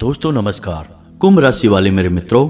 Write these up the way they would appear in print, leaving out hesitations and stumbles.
दोस्तों नमस्कार। कुंभ राशि वाले मेरे मित्रों,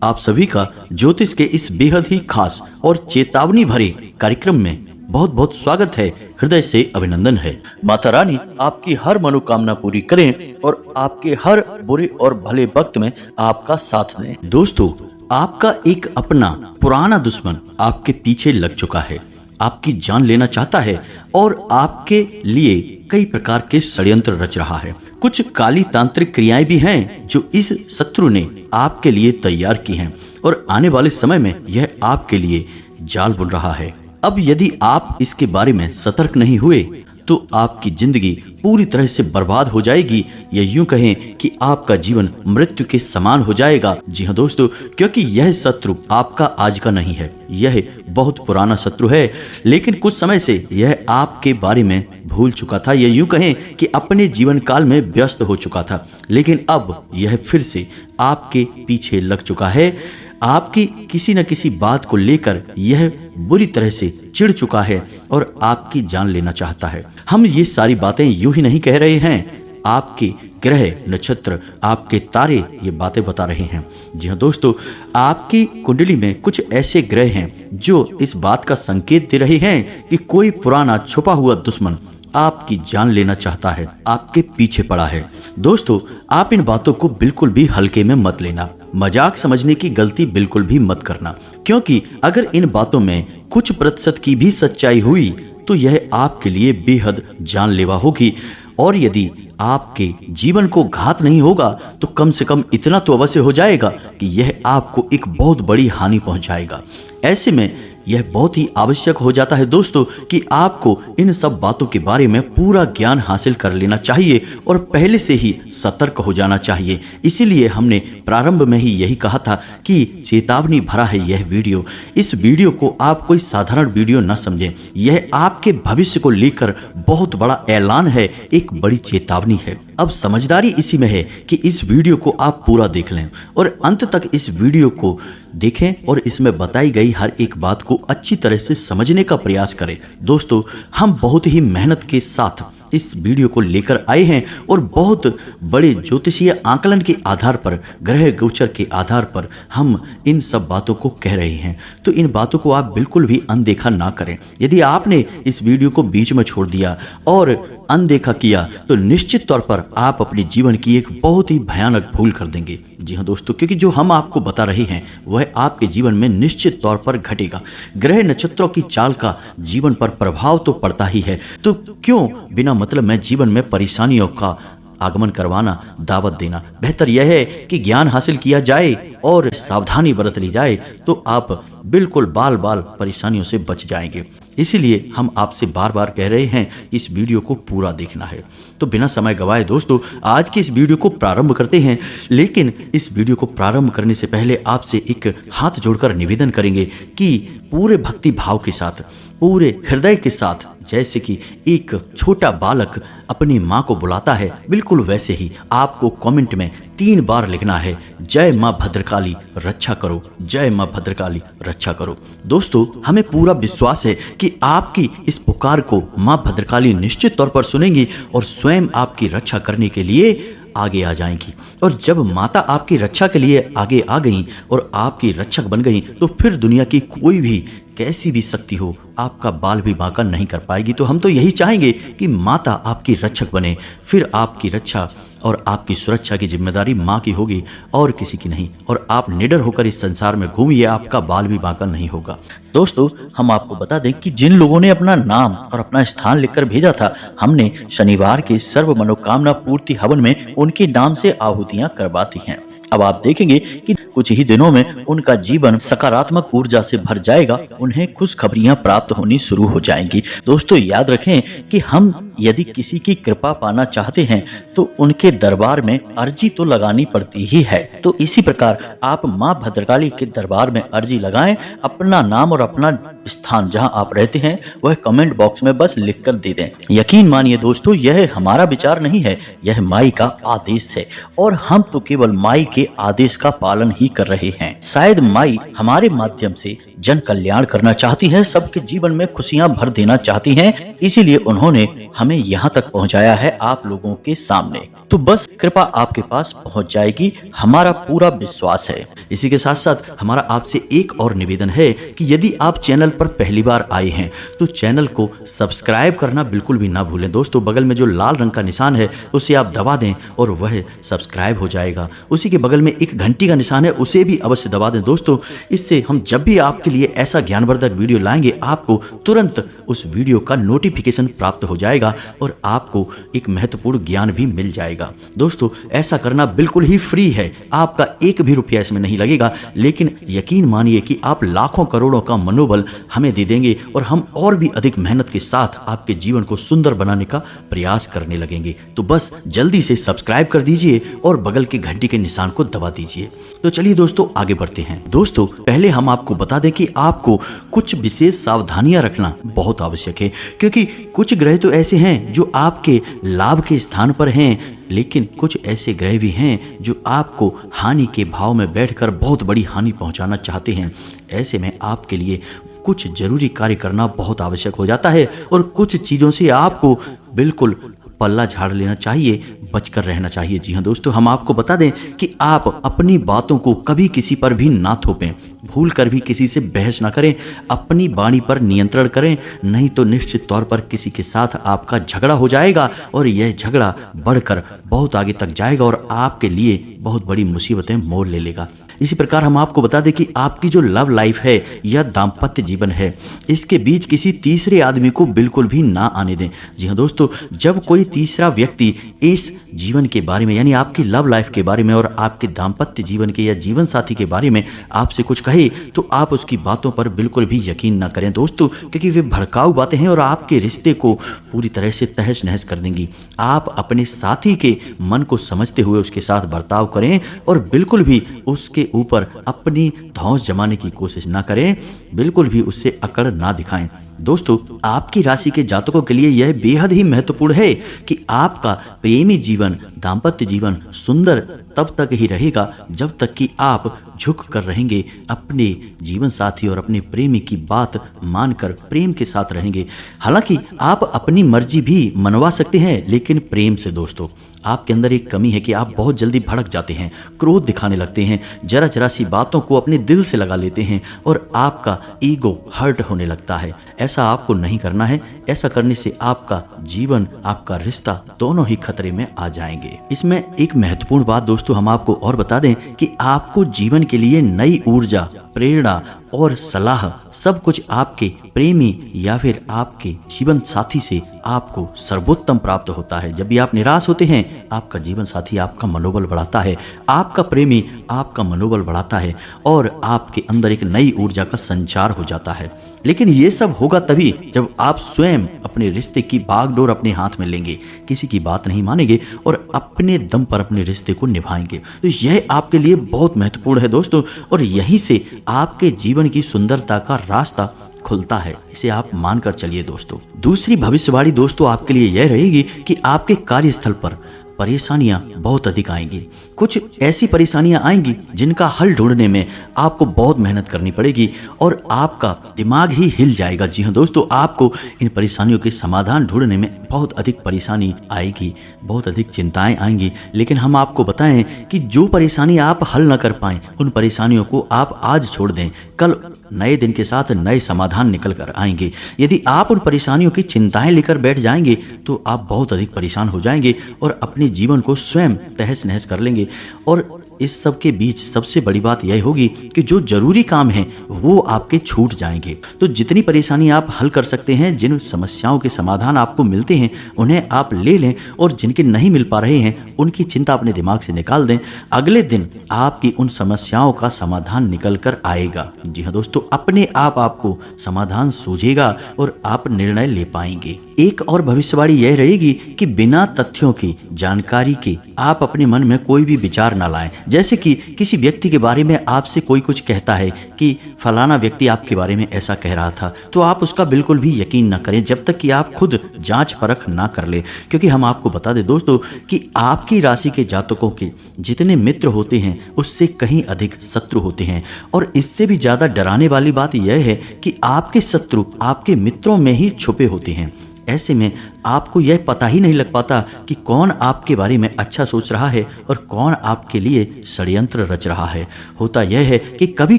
आप सभी का ज्योतिष के इस बेहद ही खास और चेतावनी भरे कार्यक्रम में बहुत बहुत स्वागत है। हृदय से अभिनंदन है। माता रानी आपकी हर मनोकामना पूरी करें और आपके हर बुरे और भले वक्त में आपका साथ दें। दोस्तों, आपका एक अपना पुराना दुश्मन आपके पीछे लग चुका है, आपकी जान लेना चाहता है और आपके लिए कई प्रकार के षड्यंत्र रच रहा है। कुछ काली तांत्रिक क्रियाएं भी हैं जो इस शत्रु ने आपके लिए तैयार की हैं और आने वाले समय में यह आपके लिए जाल बुन रहा है। अब यदि आप इसके बारे में सतर्क नहीं हुए तो आपकी जिंदगी पूरी तरह से बर्बाद हो जाएगी, या यूं कहें कि आपका जीवन मृत्यु के समान हो जाएगा। जी हाँ दोस्तों, क्योंकि यह शत्रु आपका आज का नहीं है, यह बहुत पुराना शत्रु है। लेकिन कुछ समय से यह आपके बारे में भूल चुका था, या यूं कहें कि अपने जीवन काल में व्यस्त हो चुका था, लेकिन अब यह फिर से आपके पीछे लग चुका है। आपकी किसी न किसी बात को लेकर यह बुरी तरह से चिढ़ चुका है और आपकी जान लेना चाहता है। हम ये सारी बातें यूं ही नहीं कह रहे हैं, आपके ग्रह नक्षत्र, आपके तारे ये बातें बता रहे हैं। जी हाँ दोस्तों, आपकी कुंडली में कुछ ऐसे ग्रह हैं जो इस बात का संकेत दे रहे हैं कि कोई पुराना छुपा हुआ दुश्मन आपकी जान लेना चाहता है, आपके पीछे पड़ा है। दोस्तों, आप इन बातों को बिल्कुल भी हल्के में मत लेना, मजाक समझने की गलती बिल्कुल भी मत करना, क्योंकि अगर इन बातों में कुछ प्रतिशत की भी सच्चाई हुई तो यह आपके लिए बेहद जानलेवा होगी। और यदि आपके जीवन को घात नहीं होगा तो कम से कम इतना तो अवश्य हो जाएगा कि यह आपको एक बहुत बड़ी हानि पहुंचाएगा। ऐसे में यह बहुत ही आवश्यक हो जाता है दोस्तों कि आपको इन सब बातों के बारे में पूरा ज्ञान हासिल कर लेना चाहिए और पहले से ही सतर्क हो जाना चाहिए। इसीलिए हमने प्रारंभ में ही यही कहा था कि चेतावनी भरा है यह वीडियो। इस वीडियो को आप कोई साधारण वीडियो न समझें, यह आपके भविष्य को लेकर बहुत बड़ा ऐलान है, एक बड़ी चेतावनी है। अब समझदारी इसी में है कि इस वीडियो को आप पूरा देख लें और अंत तक इस वीडियो को देखें और इसमें बताई गई हर एक बात को अच्छी तरह से समझने का प्रयास करें। दोस्तों, हम बहुत ही मेहनत के साथ इस वीडियो को लेकर आए हैं और बहुत बड़े ज्योतिषीय आकलन के आधार पर, ग्रह गोचर के आधार पर हम इन सब बातों को कह रहे हैं। तो इन बातों को आप बिल्कुल भी अनदेखा ना करें। यदि आपने इस वीडियो को बीच में छोड़ दिया और अनदेखा किया तो निश्चित तौर पर आप अपने जीवन की एक बहुत ही भयानक भूल कर देंगे। जी हाँ दोस्तों, क्योंकि जो हम आपको बता रहे हैं वह आपके जीवन में निश्चित तौर पर घटेगा। ग्रह नक्षत्रों की चाल का जीवन पर प्रभाव तो पड़ता ही है, तो क्यों बिना मतलब में जीवन में परेशानियों का आगमन करवाना, दावत देना। बेहतर यह है कि ज्ञान हासिल किया जाए और सावधानी बरत ली जाए तो आप बिल्कुल बाल बाल परेशानियों से बच जाएंगे। इसीलिए हम आपसे बार बार कह रहे हैं इस वीडियो को पूरा देखना है। तो बिना समय गवाए दोस्तों, आज की इस वीडियो को प्रारंभ करते हैं। लेकिन इस वीडियो को प्रारंभ करने से पहले आपसे एक हाथ जोड़कर निवेदन करेंगे कि पूरे भक्ति भाव के साथ, पूरे हृदय के साथ, जैसे कि एक छोटा बालक अपनी माँ को बुलाता है, बिल्कुल वैसे ही आपको कमेंट में 3 बार लिखना है, जय माँ भद्रकाली रक्षा करो, जय माँ भद्रकाली रक्षा करो। दोस्तों, हमें पूरा विश्वास है कि आपकी इस पुकार को माँ भद्रकाली निश्चित तौर पर सुनेंगी और स्वयं आपकी रक्षा करने के लिए आगे आ जाएंगी। और जब माता आपकी रक्षा के लिए आगे आ गई और आपकी रक्षक बन गई तो फिर दुनिया की कोई भी कैसी भी शक्ति हो आपका बाल भी बांका नहीं कर पाएगी। तो हम तो यही चाहेंगे कि माता आपकी रक्षक बने, फिर आपकी रक्षा और आपकी सुरक्षा की जिम्मेदारी माँ की होगी और किसी की नहीं, और आप निडर होकर इस संसार में घूमिए, आपका बाल भी बांका नहीं होगा। दोस्तों, हम आपको बता दें कि जिन लोगों ने अपना नाम और अपना स्थान लिखकर भेजा था, हमने शनिवार के सर्व मनोकामना पूर्ति हवन में उनके नाम से आहुतियां करवाती हैं। अब आप देखेंगे कि कुछ ही दिनों में उनका जीवन सकारात्मक ऊर्जा से भर जाएगा, उन्हें खुशखबरियां प्राप्त होनी शुरू हो जाएंगी। दोस्तों, याद रखें कि हम यदि किसी की कृपा पाना चाहते हैं तो उनके दरबार में अर्जी तो लगानी पड़ती ही है। तो इसी प्रकार आप माँ भद्रकाली के दरबार में अर्जी लगाएं, अपना नाम और अपना स्थान जहां आप रहते हैं वह कमेंट बॉक्स में बस लिखकर दे दें। यकीन मानिए दोस्तों, यह हमारा विचार नहीं है, यह माई का आदेश है और हम तो केवल माई के आदेश का पालन ही कर रहे हैं। शायद माई हमारे माध्यम से जन कल्याण करना चाहती है, सबके जीवन में खुशियां भर देना चाहती हैं, इसीलिए उन्होंने हमें हमें यहाँ तक पहुँचाया है आप लोगों के सामने। तो बस कृपा आपके पास पहुंच जाएगी, हमारा पूरा विश्वास है। इसी के साथ साथ हमारा आपसे एक और निवेदन है कि यदि आप चैनल पर पहली बार आए हैं तो चैनल को सब्सक्राइब करना बिल्कुल भी ना भूलें दोस्तों। बगल में जो लाल रंग का निशान है उसे आप दबा दें और वह सब्सक्राइब हो जाएगा। उसी के बगल में एक घंटी का निशान है, उसे भी अवश्य दबा दें दोस्तों। इससे हम जब भी आपके लिए ऐसा ज्ञानवर्धक वीडियो लाएंगे आपको तुरंत उस वीडियो का नोटिफिकेशन प्राप्त हो जाएगा और आपको एक महत्वपूर्ण ज्ञान भी मिल जाएगा। दोस्तों ऐसा करना बिल्कुल ही फ्री है, आपका एक भी रुपया इसमें नहीं लगेगा, लेकिन यकीन मानिए कि आप लाखों करोड़ों का मनोबल हमें दे देंगे और हम और भी अधिक मेहनत के साथ आपके जीवन को सुंदर बनाने का प्रयास करने लगेंगे। तो बस जल्दी से सब्सक्राइब कर दीजिए और बगल के घंटी के निशान को दबा दीजिए। तो चलिए दोस्तों आगे बढ़ते हैं। दोस्तों पहले हम आपको बता दें कि आपको कुछ विशेष सावधानियां रखना बहुत आवश्यक है, क्योंकि कुछ ग्रह तो ऐसे हैं जो आपके लाभ के स्थान पर हैं, लेकिन कुछ ऐसे ग्रह भी हैं जो आपको हानि के भाव में बैठकर बहुत बड़ी हानि पहुंचाना चाहते हैं। ऐसे में आपके लिए कुछ जरूरी कार्य करना बहुत आवश्यक हो जाता है और कुछ चीज़ों से आपको बिल्कुल पल्ला झाड़ लेना चाहिए, बचकर रहना चाहिए। जी हाँ दोस्तों, हम आपको बता दें कि आप अपनी बातों को कभी किसी पर भी ना थोपें, भूल कर भी किसी से बहस ना करें, अपनी वाणी पर नियंत्रण करें, नहीं तो निश्चित तौर पर किसी के साथ आपका झगड़ा हो जाएगा और यह झगड़ा बढ़कर बहुत आगे तक जाएगा और आपके लिए बहुत बड़ी मुसीबतें मोड़ ले लेगा। इसी प्रकार हम आपको बता दें कि आपकी जो लव लाइफ है या दाम्पत्य जीवन है, इसके बीच किसी तीसरे आदमी को बिल्कुल भी ना आने दें। जी हाँ दोस्तों, जब कोई तीसरा व्यक्ति इस जीवन के बारे में यानी आपकी लव लाइफ के बारे में और आपके दाम्पत्य जीवन के या जीवन साथी के बारे में आपसे कुछ कहे तो आप उसकी बातों पर बिल्कुल भी यकीन ना करें दोस्तों, क्योंकि वे भड़काऊ बातें हैं और आपके रिश्ते को पूरी तरह से तहस नहस कर देंगी। आप अपने साथी के मन को समझते हुए उसके साथ बर्ताव करें और बिल्कुल भी उसके ऊपर अपनी धौंस जमाने की कोशिश ना करें, बिल्कुल भी उससे अकड़ ना दिखाएं। दोस्तों आपकी राशि के जातकों के लिए यह बेहद ही महत्वपूर्ण है कि आपका प्रेमी जीवन, दाम्पत्य जीवन सुंदर तब तक ही रहेगा जब तक कि आप झुक कर रहेंगे, अपने जीवन साथी और अपने प्रेमी की बात मानकर प्रेम के साथ रहेंगे। हालांकि आप अपनी मर्जी भी मनवा सकते हैं, लेकिन प्रेम से। दोस्तों आपके अंदर एक कमी है कि आप बहुत जल्दी भड़क जाते हैं, क्रोध दिखाने लगते हैं, जरा जरा सी बातों को अपने दिल से लगा लेते हैं और आपका ईगो हर्ट होने लगता है। ऐसा आपको नहीं करना है। ऐसा करने से आपका जीवन, आपका रिश्ता दोनों ही खतरे में आ जाएंगे। इसमें एक महत्वपूर्ण बात दोस्तों हम आपको और बता दें कि आपको जीवन के लिए नई ऊर्जा, प्रेरणा और सलाह सब कुछ आपके प्रेमी या फिर आपके जीवन साथी से आपको सर्वोत्तम प्राप्त होता है। जब भी आप निराश होते हैं, आपका जीवन साथी आपका मनोबल बढ़ाता है, आपका प्रेमी आपका मनोबल बढ़ाता है और आपके अंदर एक नई ऊर्जा का संचार हो जाता है। लेकिन ये सब होगा तभी जब आप स्वयं अपने रिश्ते की बागडोर अपने हाथ में लेंगे, किसी की बात नहीं मानेंगे और अपने दम पर अपने रिश्ते को निभाएंगे। तो यह आपके लिए बहुत महत्वपूर्ण है दोस्तों, और यहीं से आपके जीवन की सुंदरता का रास्ता खुलता है। इसे आप मानकर चलिए दोस्तों। दूसरी भविष्यवाणी दोस्तों आपके लिए यह रहेगी कि आपके कार्यस्थल पर परेशानियां बहुत अधिक आएंगी। कुछ ऐसी परेशानियां आएंगी जिनका हल ढूंढने में आपको बहुत मेहनत करनी पड़ेगी और आपका दिमाग ही हिल जाएगा। जी हाँ दोस्तों, आपको इन परेशानियों के समाधान ढूंढने में बहुत अधिक परेशानी आएगी, बहुत अधिक चिंताएं आएंगी। लेकिन हम आपको बताएं कि जो परेशानी आप हल न कर पाएं, उन परेशानियों को आप आज छोड़ दें, कल नए दिन के साथ नए समाधान निकल कर आएंगे। यदि आप उन परेशानियों की चिंताएं लेकर बैठ जाएंगे तो आप बहुत अधिक परेशान हो जाएंगे और अपने जीवन को स्वयं तहस नहस कर लेंगे। और इस सब के बीच सबसे बड़ी बात यह होगी कि जो जरूरी काम है वो आपके छूट जाएंगे। तो जितनी परेशानी आप हल कर सकते हैं, जिन समस्याओं के समाधान आपको मिलते हैं उन्हें आप ले लें और जिनके नहीं मिल पा रहे हैं उनकी चिंता अपने दिमाग से निकाल दें। अगले दिन आपकी उन समस्याओं का समाधान निकल कर आएगा। जी हाँ दोस्तों, अपने आप आपको समाधान सूझेगा और आप निर्णय ले पाएंगे। एक और भविष्यवाणी यह रहेगी कि बिना तथ्यों की जानकारी के आप अपने मन में कोई भी विचार ना लाएं। जैसे कि किसी व्यक्ति के बारे में आपसे कोई कुछ कहता है कि फलाना व्यक्ति आपके बारे में ऐसा कह रहा था, तो आप उसका बिल्कुल भी यकीन ना करें जब तक कि आप खुद जांच परख ना कर ले। क्योंकि हम आपको बता दें दोस्तों कि आपकी राशि के जातकों के जितने मित्र होते हैं उससे कहीं अधिक शत्रु होते हैं। और इससे भी ज्यादा डराने वाली बात यह है कि आपके शत्रु आपके मित्रों में ही छुपे होते हैं। ऐसे में आपको यह पता ही नहीं लग पाता कि कौन आपके बारे में अच्छा सोच रहा है और कौन आपके लिए षड्यंत्र रच रहा है। होता यह है कि कभी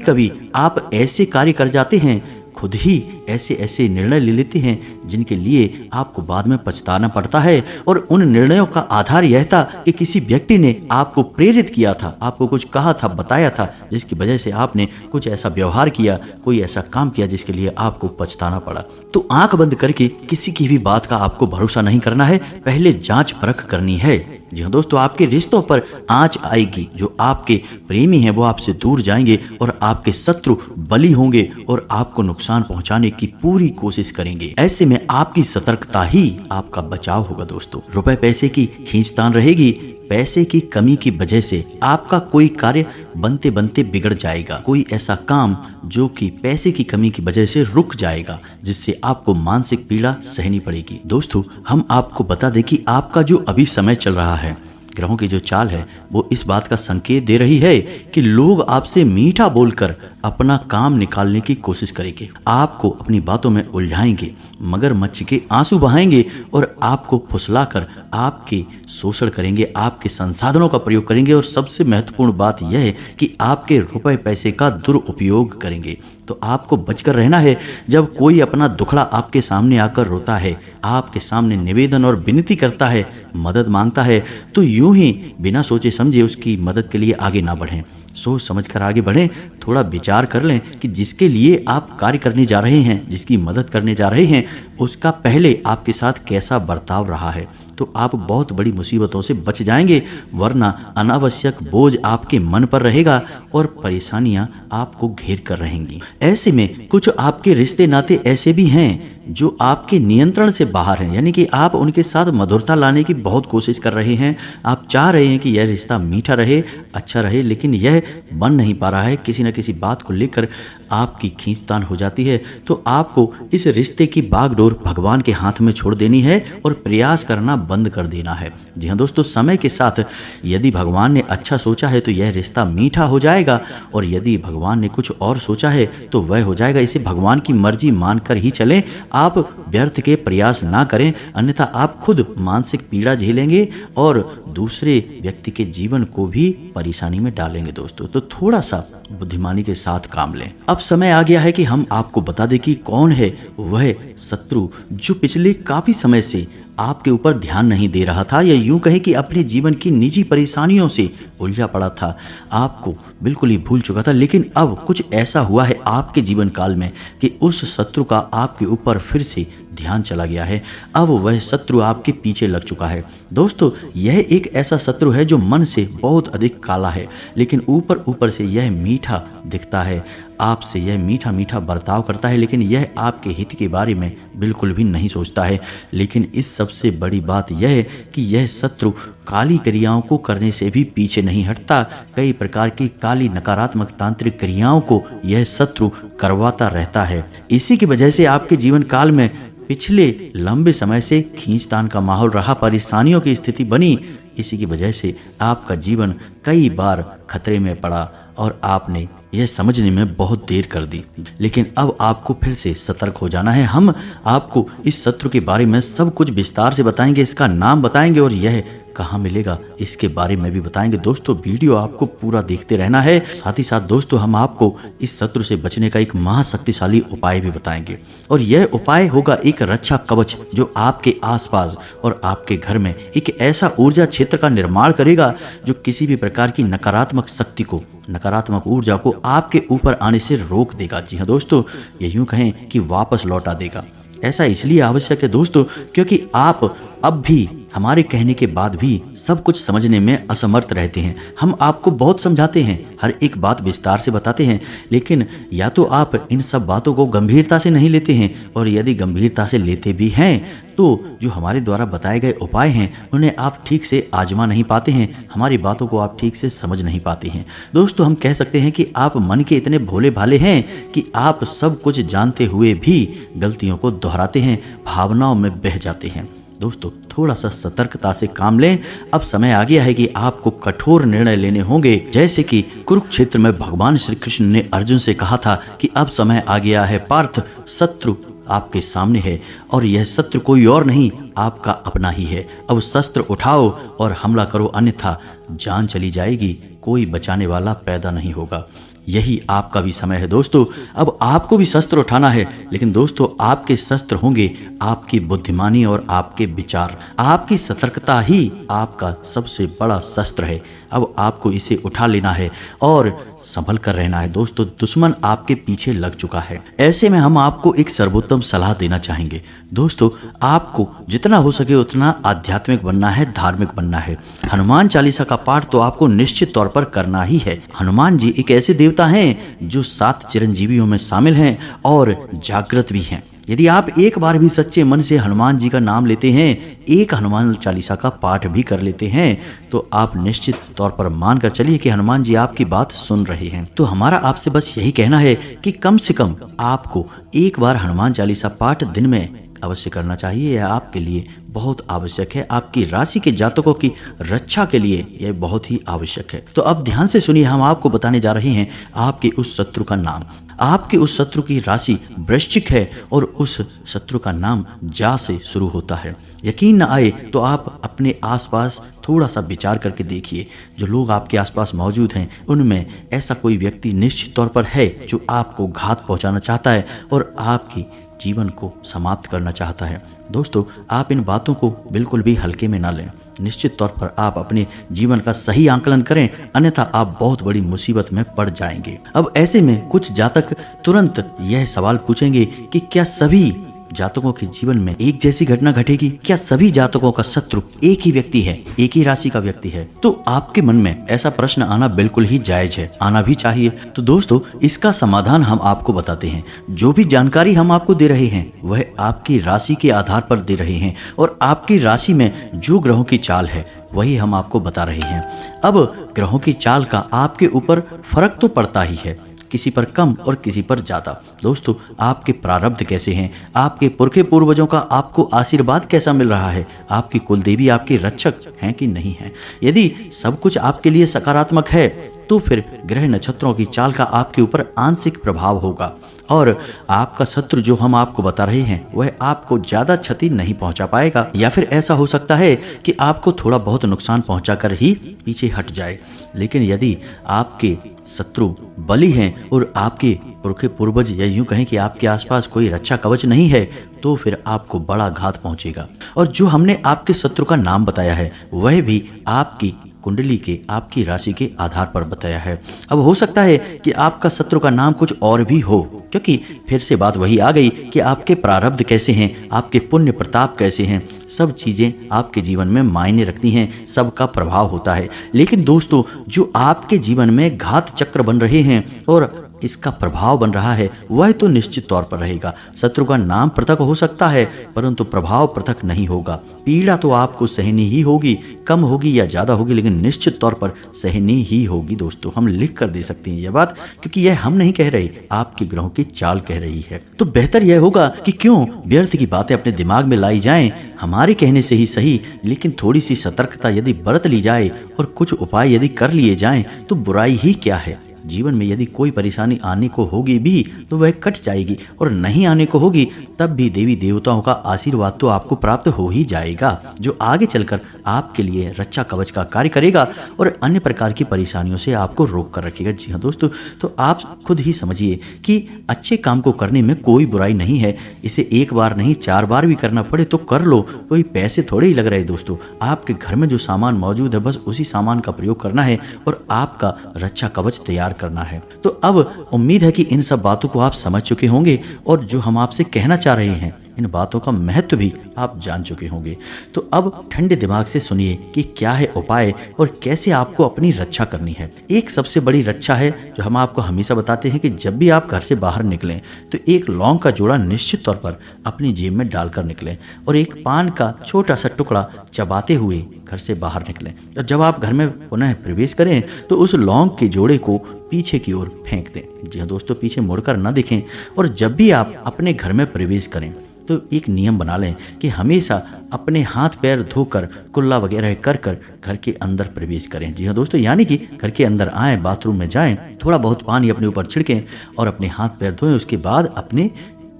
कभी आप ऐसे कार्य कर जाते हैं, खुद ही ऐसे ऐसे निर्णय ले लेते हैं जिनके लिए आपको बाद में पछताना पड़ता है। और उन निर्णयों का आधार यह था कि किसी व्यक्ति ने आपको प्रेरित किया था, आपको कुछ कहा था, बताया था, जिसकी वजह से आपने कुछ ऐसा व्यवहार किया, कोई ऐसा काम किया जिसके लिए आपको पछताना पड़ा। तो आंख बंद करके किसी की भी बात का आपको भरोसा नहीं करना है, पहले जांच परख करनी है। जी हाँ दोस्तों, आपके रिश्तों पर आंच आएगी। जो आपके प्रेमी हैं वो आपसे दूर जाएंगे और आपके शत्रु बली होंगे और आपको नुकसान पहुंचाने की पूरी कोशिश करेंगे। ऐसे में आपकी सतर्कता ही आपका बचाव होगा दोस्तों। रुपए पैसे की खींचतान रहेगी। पैसे की कमी की वजह से आपका कोई कार्य बनते बनते बिगड़ जाएगा, कोई ऐसा काम जो कि पैसे की कमी की वजह से रुक जाएगा, जिससे आपको मानसिक पीड़ा सहनी पड़ेगी। दोस्तों, हम आपको बता दें कि आपका जो अभी समय चल रहा है, ग्रहों की जो चाल है वो इस बात का संकेत दे रही है कि लोग आपसे मीठा बोलकर अपना काम निकालने की कोशिश करेंगे, आपको अपनी बातों में उलझाएंगे, मगरमच्छ के आंसू बहाएंगे और आपको फुसलाकर आपके शोषण करेंगे, आपके संसाधनों का प्रयोग करेंगे और सबसे महत्वपूर्ण बात यह है कि आपके रुपए पैसे का दुरुपयोग करेंगे। तो आपको बचकर रहना है। जब कोई अपना दुखड़ा आपके सामने आकर रोता है, आपके सामने निवेदन और विनती करता है, मदद मांगता है, तो यूं ही बिना सोचे समझे उसकी मदद के लिए आगे ना बढ़ें। सोच समझकर आगे बढ़ें। थोड़ा विचार कर लें कि जिसके लिए आप कार्य करने जा रहे हैं, जिसकी मदद करने जा रहे हैं, उसका पहले आपके साथ कैसा बर्ताव रहा है, तो आप बहुत बड़ी मुसीबतों से बच जाएंगे। वरना अनावश्यक बोझ आपके मन पर रहेगा और परेशानियां आपको घेर कर रहेंगी। ऐसे में कुछ आपके रिश्ते नाते ऐसे भी हैं जो आपके नियंत्रण से बाहर हैं, यानी कि आप उनके साथ मधुरता लाने की बहुत कोशिश कर रहे हैं। आप चाह रहे हैं कि यह रिश्ता मीठा रहे, अच्छा रहे, लेकिन यह बन नहीं पा रहा है। किसी न किसी बात को लेकर आपकी खींचतान हो जाती है। तो आपको इस रिश्ते की बागडोर भगवान के हाथ में छोड़ देनी है और प्रयास करना बंद कर देना है। जी हाँ दोस्तों, समय के साथ यदि भगवान ने अच्छा सोचा है तो यह रिश्ता मीठा हो जाएगा, और यदि भगवान ने कुछ और सोचा है तो वह हो जाएगा। इसे भगवान की मर्जी मानकर ही चलें। आप व्यर्थ के प्रयास ना करें, अन्यथा आप खुद मानसिक पीड़ा झेलेंगे और दूसरे व्यक्ति के जीवन को भी परेशानी में डालेंगे दोस्तों। तो थोड़ा सा बुद्धिमानी के साथ काम लें। अब समय आ गया है कि हम आपको बता दें कि कौन है वह शत्रु जो पिछले काफी समय से आपके ऊपर ध्यान नहीं दे रहा था, या यूं कहें कि अपने जीवन की निजी परेशानियों से उलझा पड़ा था, आपको बिल्कुल ही भूल चुका था। लेकिन अब कुछ ऐसा हुआ है आपके जीवन काल में कि उस शत्रु का आपके ऊपर फिर से ध्यान चला गया है। अब वह शत्रु आपके पीछे लग चुका है। दोस्तों, यह एक ऐसा शत्रु है जो मन से बहुत अधिक काला है, लेकिन ऊपर ऊपर से यह मीठा दिखता है। आपसे यह मीठा मीठा बर्ताव करता है, लेकिन यह आपके हित के बारे में बिल्कुल भी नहीं सोचता है। लेकिन इस सबसे बड़ी बात यह है कि यह शत्रु काली क्रियाओं को करने से भी पीछे नहीं हटता। कई प्रकार की काली नकारात्मक तांत्रिक क्रियाओं को यह शत्रु करवाता रहता है। इसी की वजह से आपके जीवन काल में पिछले लंबे समय से खींचतान का माहौल रहा, परेशानियों की स्थिति बनी। इसी की वजह से आपका जीवन कई बार खतरे में पड़ा और आपने यह समझने में बहुत देर कर दी। लेकिन अब आपको फिर से सतर्क हो जाना है। हम आपको इस शत्रु के बारे में सब कुछ विस्तार से बताएंगे, इसका नाम बताएंगे और यह कहाँ मिलेगा इसके बारे में भी बताएंगे। दोस्तों, वीडियो आपको पूरा देखते रहना है। साथ ही साथ दोस्तों, हम आपको इस शत्रु से बचने का एक महाशक्तिशाली उपाय भी बताएंगे, और यह उपाय होगा एक रक्षा कवच जो आपके आसपास और आपके घर में एक ऐसा ऊर्जा क्षेत्र का निर्माण करेगा जो किसी भी प्रकार की नकारात्मक शक्ति को, नकारात्मक ऊर्जा को आपके ऊपर आने से रोक देगा। जी हाँ दोस्तों, ये यूं कहें कि वापस लौटा देगा। ऐसा इसलिए आवश्यक है दोस्तों क्योंकि आप अब भी हमारे कहने के बाद भी सब कुछ समझने में असमर्थ रहते हैं। हम आपको बहुत समझाते हैं, हर एक बात विस्तार से बताते हैं, लेकिन या तो आप इन सब बातों को गंभीरता से नहीं लेते हैं, और यदि गंभीरता से लेते भी हैं तो जो हमारे द्वारा बताए गए उपाय हैं उन्हें आप ठीक से आजमा नहीं पाते हैं, हमारी बातों को आप ठीक से समझ नहीं पाते हैं। दोस्तों, हम कह सकते हैं कि आप मन के इतने भोले भाले हैं कि आप सब कुछ जानते हुए भी गलतियों को दोहराते हैं, भावनाओं में बह जाते हैं। दोस्तों, थोड़ा सा सतर्कता से काम लें। अब समय आ गया है कि आपको कठोर निर्णय लेने होंगे, जैसे कि कुरुक्षेत्र में भगवान श्री कृष्ण ने अर्जुन से कहा था कि अब समय आ गया है पार्थ, शत्रु आपके सामने है और यह शत्रु कोई और नहीं आपका अपना ही है। अब शस्त्र उठाओ और हमला करो, अन्यथा जान चली जाएगी, कोई बचाने वाला पैदा नहीं होगा। यही आपका भी समय है दोस्तों। अब आपको भी शस्त्र उठाना है, लेकिन दोस्तों आपके शस्त्र होंगे आपकी बुद्धिमानी और आपके विचार। आपकी सतर्कता ही आपका सबसे बड़ा शस्त्र है। अब आपको इसे उठा लेना है और संभल कर रहना है दोस्तों। दुश्मन आपके पीछे लग चुका है। ऐसे में हम आपको एक सर्वोत्तम सलाह देना चाहेंगे दोस्तों। आपको जितना हो सके उतना आध्यात्मिक बनना है, धार्मिक बनना है। हनुमान चालीसा का पाठ तो आपको निश्चित तौर पर करना ही है। हनुमान जी एक ऐसे देवता हैं जो 7 चिरंजीवियों में शामिल हैं और जागृत भी हैं। यदि आप एक बार भी सच्चे मन से हनुमान जी का नाम लेते हैं, एक हनुमान चालीसा का पाठ भी कर लेते हैं, तो आप निश्चित तौर पर मान कर चलिए कि हनुमान जी आपकी बात सुन रहे हैं। तो हमारा आपसे बस यही कहना है कि कम से कम आपको एक बार हनुमान चालीसा पाठ दिन में अवश्य करना चाहिए। यह आपके लिए बहुत आवश्यक है। आपकी राशि के जातकों की रक्षा के लिए यह बहुत ही आवश्यक है। तो अब ध्यान से सुनिए, हम आपको बताने जा रहे हैं आपके उस शत्रु का नाम। आपके उस शत्रु की राशि वृश्चिक है और उस शत्रु का नाम जा से शुरू होता है। यकीन न आए तो आप अपने आसपास थोड़ा सा विचार करके देखिए। जो लोग आपके आसपास मौजूद हैं उनमें ऐसा कोई व्यक्ति निश्चित तौर पर है जो आपको घात पहुंचाना चाहता है और आपकी जीवन को समाप्त करना चाहता है। दोस्तों आप इन बातों को बिल्कुल भी हल्के में ना लें। निश्चित तौर पर आप अपने जीवन का सही आंकलन करें, अन्यथा आप बहुत बड़ी मुसीबत में पड़ जाएंगे। अब ऐसे में कुछ जातक तुरंत यह सवाल पूछेंगे कि क्या सभी जातकों के जीवन में एक जैसी घटना घटेगी? क्या सभी जातकों का शत्रु एक ही व्यक्ति है, एक ही राशि का व्यक्ति है? तो आपके मन में ऐसा प्रश्न आना बिल्कुल ही जायज है, आना भी चाहिए। तो दोस्तों इसका समाधान हम आपको बताते हैं। जो भी जानकारी हम आपको दे रहे हैं वह आपकी राशि के आधार पर दे रहे हैं और आपकी राशि में जो ग्रहों की चाल है वही हम आपको बता रहे हैं। अब ग्रहों की चाल का आपके ऊपर फर्क तो पड़ता ही है, किसी पर कम और किसी पर ज्यादा। दोस्तों आपके प्रारब्ध कैसे हैं, आपके पुरखे पूर्वजों का आपको आशीर्वाद कैसा मिल रहा है, आपकी कुलदेवी आपके रक्षक हैं कि नहीं है। यदि सब कुछ आपके लिए सकारात्मक है तो फिर ग्रह नक्षत्रों की चाल का आपके ऊपर आंशिक प्रभाव होगा और आपका शत्रु जो हम आपको बता रहे हैं वह आपको ज्यादा क्षति नहीं पहुंचा पाएगा, या फिर ऐसा हो सकता है कि आपको थोड़ा बहुत नुकसान पहुंचाकर ही पीछे हट जाए। लेकिन यदि आपके शत्रु बली हैं और आपके पुरखे पूर्वज या यूं कहें कि आपके आसपास कोई रक्षा कवच नहीं है, तो फिर आपको बड़ा घात पहुंचेगा। और जो हमने आपके शत्रु का नाम बताया है वह भी आपकी कुंडली के, आपकी राशि के आधार पर बताया है। अब हो सकता है कि आपका शत्रु का नाम कुछ और भी हो, क्योंकि फिर से बात वही आ गई कि आपके प्रारब्ध कैसे हैं, आपके पुण्य प्रताप कैसे हैं। सब चीजें आपके जीवन में मायने रखती हैं, सबका प्रभाव होता है। लेकिन दोस्तों जो आपके जीवन में घात चक्र बन रहे हैं और इसका प्रभाव बन रहा है वह तो निश्चित तौर पर रहेगा। शत्रु का नाम पृथक हो सकता है परंतु प्रभाव पृथक नहीं होगा। पीड़ा तो आपको सहनी ही होगी, कम होगी या ज्यादा होगी, लेकिन निश्चित तौर पर सहनी ही होगी। दोस्तों हम लिख कर दे सकते हैं यह बात, क्योंकि यह हम नहीं कह रहे, आपके ग्रहों की चाल कह रही है। तो बेहतर यह होगा कि क्यों व्यर्थ की बातें अपने दिमाग में लाई जाएं, हमारे कहने से ही सही, लेकिन थोड़ी सी सतर्कता यदि बरत ली जाए और कुछ उपाय यदि कर लिए जाएं तो बुराई ही क्या है। जीवन में यदि कोई परेशानी आने को होगी भी तो वह कट जाएगी, और नहीं आने को होगी तब भी देवी देवताओं का आशीर्वाद तो आपको प्राप्त हो ही जाएगा, जो आगे चलकर आपके लिए रक्षा कवच का कार्य करेगा और अन्य प्रकार की परेशानियों से आपको रोक कर रखेगा। जी हाँ दोस्तों, तो आप खुद ही समझिए कि अच्छे काम को करने में कोई बुराई नहीं है। इसे एक बार नहीं 4 बार भी करना पड़े तो कर लो, कोई पैसे थोड़े ही लग रहे। दोस्तों आपके घर में जो सामान मौजूद है बस उसी सामान का प्रयोग करना है और आपका रक्षा कवच तैयार करना है। तो अब उम्मीद है कि इन सब बातों को आप समझ चुके होंगे और जो हम आपसे कहना चाह रहे हैं इन बातों का महत्व भी आप जान चुके होंगे। तो अब ठंडे दिमाग से सुनिए कि क्या है उपाय और कैसे आपको अपनी रक्षा करनी है। एक सबसे बड़ी रक्षा है जो हम आपको हमेशा बताते हैं कि जब भी आप घर से बाहर निकलें तो एक लौंग का जोड़ा निश्चित तौर पर अपनी जेब में डालकर निकलें और एक पान का छोटा सा टुकड़ा चबाते हुए घर से बाहर निकलें। और जब आप घर में पुनः प्रवेश करें तो उस लौंग के जोड़े को पीछे की ओर फेंक दें। जी हाँ दोस्तों, पीछे मुड़कर न दिखें। और जब भी आप अपने घर में प्रवेश करें तो एक नियम बना लें कि हमेशा अपने हाथ पैर धोकर कुल्ला वगैरह कर कर घर के अंदर प्रवेश करें। जी हाँ दोस्तों, यानी कि घर के अंदर आएं, बाथरूम में जाएं, थोड़ा बहुत पानी अपने ऊपर छिड़कें और अपने हाथ पैर धोएं। उसके बाद अपने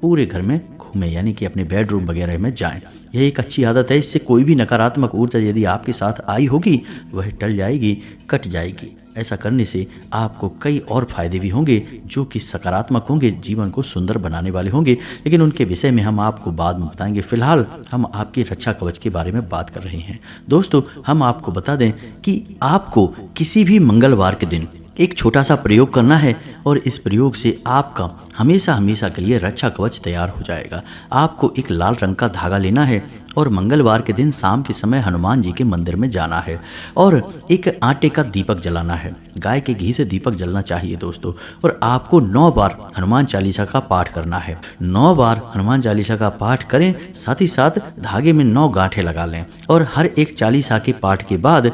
पूरे घर में घूमें, यानी कि अपने बेडरूम वगैरह में जाएं। यह एक अच्छी आदत है। इससे कोई भी नकारात्मक ऊर्जा यदि आपके साथ आई होगी वह टल जाएगी, कट जाएगी। ऐसा करने से आपको कई और फायदे भी होंगे जो कि सकारात्मक होंगे, जीवन को सुंदर बनाने वाले होंगे, लेकिन उनके विषय में हम आपको बाद में बताएंगे। फिलहाल हम आपकी रक्षा कवच के बारे में बात कर रहे हैं। दोस्तों, हम आपको बता दें कि आपको किसी भी मंगलवार के दिन एक छोटा सा प्रयोग करना है और इस प्रयोग से आपका हमेशा हमेशा के लिए रक्षा कवच तैयार हो जाएगा। आपको एक लाल रंग का धागा लेना है और मंगलवार के दिन शाम के समय हनुमान जी के मंदिर में जाना है और एक आटे का दीपक जलाना है। गाय के घी से दीपक जलना चाहिए दोस्तों। और आपको 9 बार हनुमान चालीसा का पाठ करना है। 9 बार हनुमान चालीसा का पाठ करें, साथ ही साथ धागे में 9 गांठें लगा लें और हर एक चालीसा के पाठ के बाद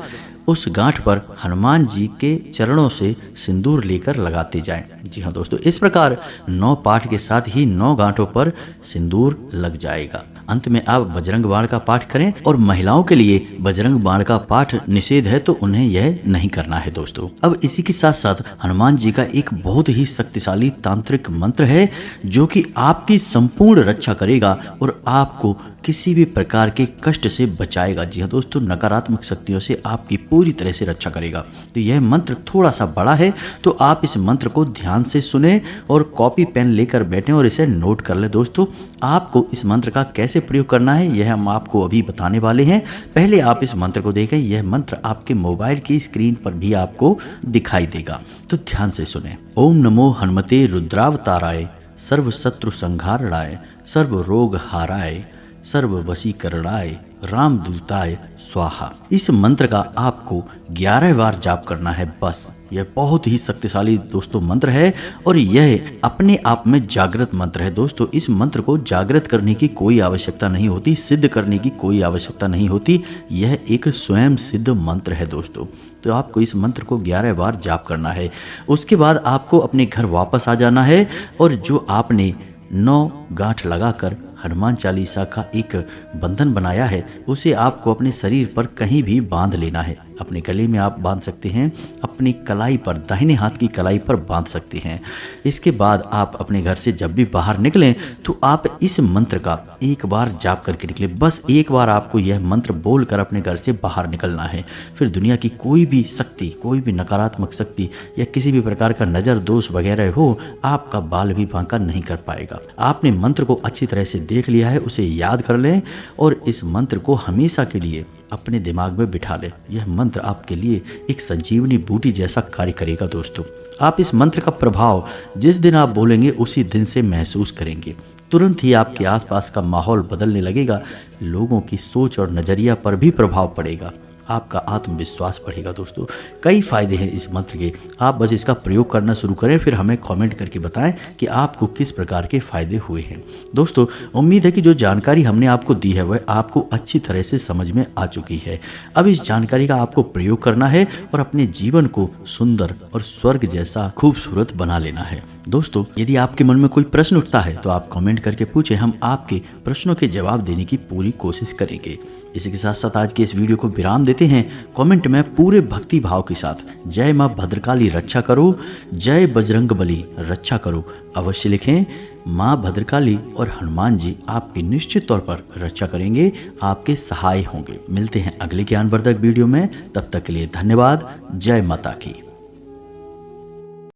उस गांठ पर हनुमान जी के चरणों से सिंदूर लेकर लगाते जाएं। जी हाँ दोस्तों, इस प्रकार 9 पाठ के साथ ही 9 गांठों पर सिंदूर लग जाएगा। अंत में आप बजरंग बाण का पाठ करें। और महिलाओं के लिए बजरंग बाण का पाठ निषेध है, तो उन्हें यह नहीं करना है दोस्तों। अब इसी के साथ साथ हनुमान जी का एक बहुत ही शक्तिशाली तांत्रिक मंत्र है जो कि आपकी संपूर्ण रक्षा करेगा और आपको किसी भी प्रकार के कष्ट से बचाएगा। जी हाँ दोस्तों, नकारात्मक शक्तियों से आपकी पूरी तरह से रक्षा करेगा। तो यह मंत्र थोड़ा सा बड़ा है, तो आप इस मंत्र को ध्यान से सुने और कॉपी पेन लेकर बैठें और इसे नोट कर लें। दोस्तों, आपको इस मंत्र का कैसे प्रयोग करना है यह हम आपको अभी बताने वाले हैं। पहले आप इस मंत्र को देखें। यह मंत्र आपके मोबाइल की स्क्रीन पर भी आपको दिखाई देगा, तो ध्यान से सुने। ओम नमो हनुमते रुद्रावताराय, सर्व शत्रु संहारणाय, सर्व रोग हाराय, सर्व वशीकरणाय, रामदूताय स्वाहा। इस मंत्र का आपको 11 बार जाप करना है बस। यह बहुत ही शक्तिशाली दोस्तों मंत्र है और यह अपने आप में जागृत मंत्र है। दोस्तों, इस मंत्र को जागृत करने की कोई आवश्यकता नहीं होती, सिद्ध करने की कोई आवश्यकता नहीं होती। यह एक स्वयं सिद्ध मंत्र है दोस्तों। तो आपको इस मंत्र को 11 बार जाप करना है। उसके बाद आपको अपने घर वापस आ जाना है और जो आपने 9 गांठ लगाकर हनुमान चालीसा का एक बंधन बनाया है उसे आपको अपने शरीर पर कहीं भी बांध लेना है। अपने गले में आप बांध सकते हैं, अपनी कलाई पर, दाहिने हाथ की कलाई पर बांध सकते हैं। इसके बाद आप अपने घर से जब भी बाहर निकलें तो आप इस मंत्र का एक बार जाप करके निकलें। बस एक बार आपको यह मंत्र बोलकर अपने घर से बाहर निकलना है। फिर दुनिया की कोई भी शक्ति, कोई भी नकारात्मक शक्ति या किसी भी प्रकार का नज़र दोष वगैरह हो, आपका बाल भी बांका नहीं कर पाएगा। आपने मंत्र को अच्छी तरह से देख लिया है, उसे याद कर लें और इस मंत्र को हमेशा के लिए अपने दिमाग में बिठा लें। यह मंत्र आपके लिए एक संजीवनी बूटी जैसा कार्य करेगा दोस्तों। आप इस मंत्र का प्रभाव जिस दिन आप बोलेंगे उसी दिन से महसूस करेंगे। तुरंत ही आपके आसपास का माहौल बदलने लगेगा, लोगों की सोच और नज़रिया पर भी प्रभाव पड़ेगा, आपका आत्मविश्वास बढ़ेगा दोस्तों। कई फायदे हैं इस मंत्र के। आप बस इसका प्रयोग करना शुरू करें, फिर हमें कमेंट करके बताएं कि आपको किस प्रकार के फायदे हुए हैं। दोस्तों, उम्मीद है कि जो जानकारी हमने आपको दी है वह आपको अच्छी तरह से समझ में आ चुकी है। अब इस जानकारी का आपको प्रयोग करना है और अपने जीवन को सुंदर और स्वर्ग जैसा खूबसूरत बना लेना है। दोस्तों, यदि आपके मन में कोई प्रश्न उठता है तो आप कमेंट करके पूछें, हम आपके प्रश्नों के जवाब देने की पूरी कोशिश करेंगे। इसी के साथ साथ आज के इस वीडियो को विराम देते हैं। कमेंट में पूरे भक्ति भाव के साथ जय मां भद्रकाली रक्षा करो, जय बजरंग बली रक्षा करो अवश्य लिखें। मां भद्रकाली और हनुमान जी आपकी निश्चित तौर पर रक्षा करेंगे, आपके सहाय होंगे। मिलते हैं अगले ज्ञानवर्धक वीडियो में, तब तक के लिए धन्यवाद। जय माता की।